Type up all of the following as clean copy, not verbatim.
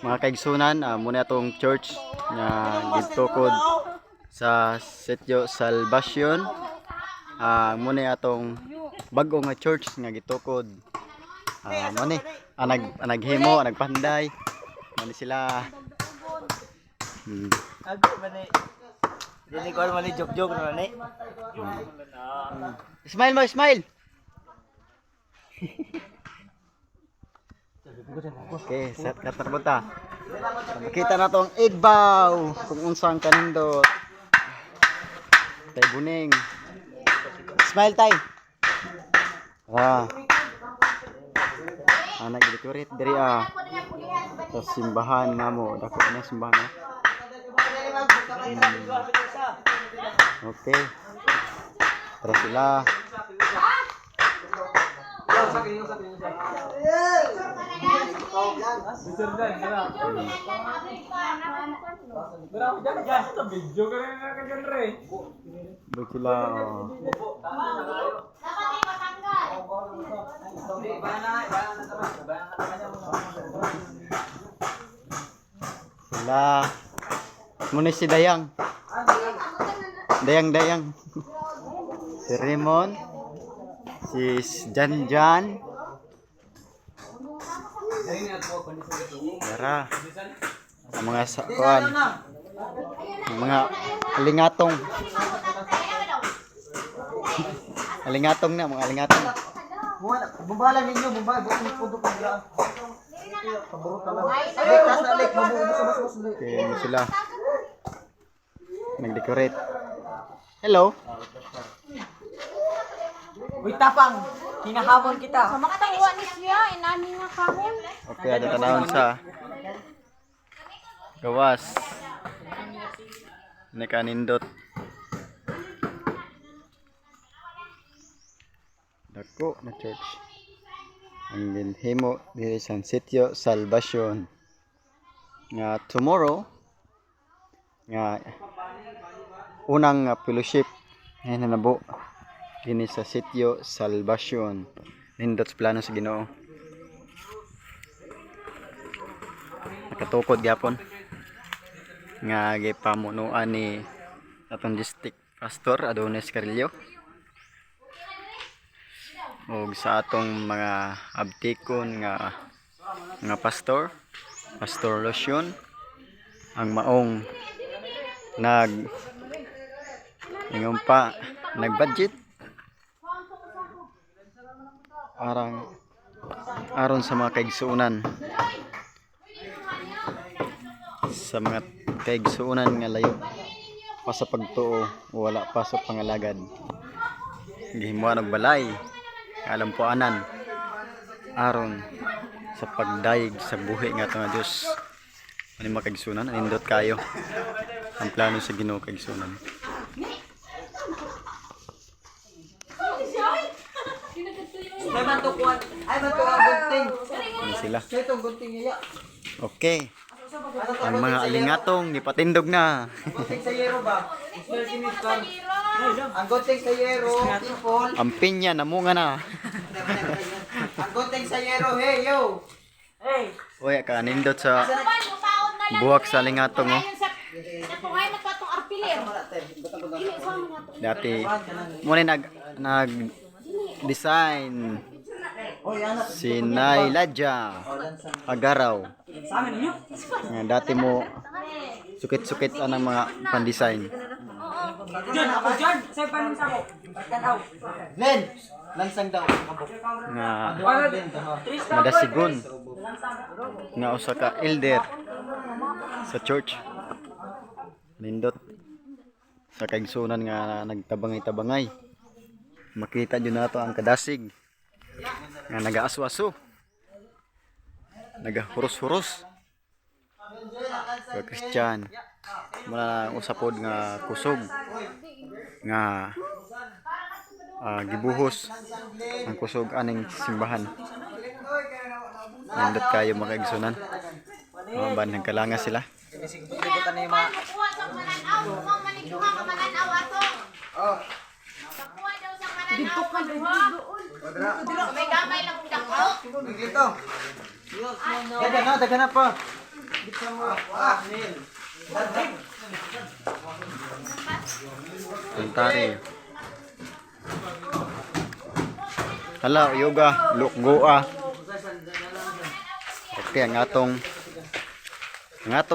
Mga kaigsunan, muna itong church nga gitukod sa Sitio Salvacion. Muna itong bago nga church nga gitukod. Muna naghimo, nagpanday. Muna sila. Dili ko mali jog-jog na ni. Smile mo, smile. Okay, set cut na punta. Makita na tong igbaw kung unsang kanindot. Tay buning. Smile tay. Nag-decorate diri sa simbahan namo. Dako na simbahan na. Okay. Tara sila. Sila. Muna si Dayang. Dayang. Si Raymond. Si Jan. Tara. Ang mga sakuan. Ang mga alingatong. Alingatong na, mga alingatong. Bumbalan ninyo, bumbalan pundok ko dira. Paborot ka lang. Kas na lek, mabubuso. Okay, ano sila? Nag-decorate. Hello. Uy tapang, hinahamon kita. Sa makatawa ni siya, inani nga kahon. Okay, ada tanawon sa gawas. Nekanindot. Dako na church. Ang ginhimo diri sa Sitio Salvacion. Nga tomorrow nga unang fellowship ngayon nabo kini sa Sitio Salvacion. Nindot sa plano sa Ginoo. Nakatukod gyapon nga gipamunuan ni atong district pastor Adonis Carillo ug sa atong mga abtikon nga pastor Lucian ang maong nag-budget aron sa mga kaigsuunan nga layo pa sa pagtuo wala pa sa pangalagad. Gihimuan og balay alampuanan aron sa pagdayeg sa buhi nga nga Dios. Ani makaigsunan nindot kayo ang plano sa Ginoo kaigsunan. Ay bantukuan gunting. Ano sila? Itong gunting niya. Okay. Ang mga alingatong gipatindog na. Gunting sa yero ba? Ang gunting sa yero, people. Ang pinya namunga na. Ang gunting sa yero, hey yo. Hey. Oy, kanindot sa buwak sa alingatong oh. Dati muna nag design si Nay Ladja Agaraw. Nga dati mo sukit-sukit anang mga pan-design. Diyan ako diyan, sa panim sa ko. Tanaw. Len, lansang daw. Nga madasigon nga usa ka elder sa church. Nindot sa kaigsunan nga nagtabangay-tabangay. Makita nyo na ito ang kadasig nga nag-aaswaso, nag-huros-huros ka Christian. Mula usapod nga kusog nga gibuhos ang kusog aning simbahan. Nindot kayo mga kaigsunan. Ban nagkalanga sila. Dito ka doon. May gamay lang dako. Dito. Dagan na pa. Dito mo. Nil. Tantari. Hala, yoga, lukgoa. Okay, ang atong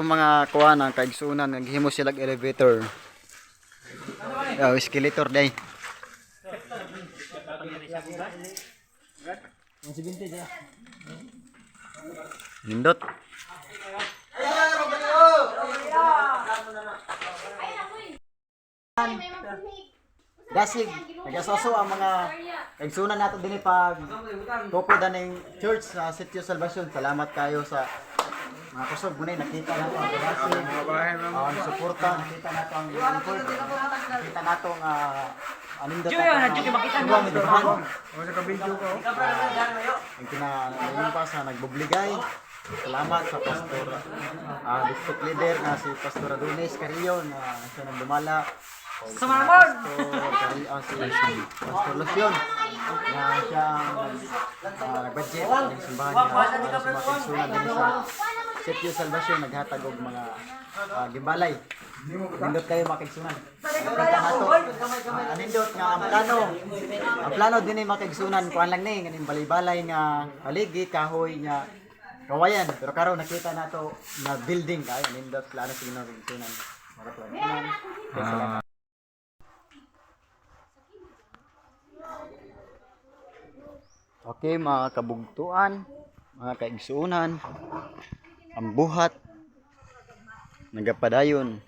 mga kuha ng kaigsunan, naghimo sila og elevator. Escalator day. Nindot. Dasig, nagasoso ang mga kaigsunan nato dinhi pag tukod aning church sa Sitio Salvacion. Salamat kayo sa mga kusog muna nakita nato ang dasig. Ang suporta, nakita nato ang effort. Nakita nato ang anindot. Makita mo sa video ko. Ang kinalayon pa sa nagbubligay. Salamat sa pastor, district leader na si Pastor Adonis Carrillo na siya nang dumala. Sumamon! Si Pastor Lucion na siyang nag-budget ng simbahan niya para sa mga kaigsunan din sa Sitio Salvacion, naghatag og mga gimbalay. Nindot kayo makaigsunan. Nakita nato, anindot nga ang plano din ay makaigsunan, kuan lang ni, nganing balay-balay nga haligi, kahoy nga kawayan, pero karon nakita nato na building kay nindot plano sa ginagawa para plano. Okay, mga kabugtuan, mga kaigsunan, ang buhat nagapadayon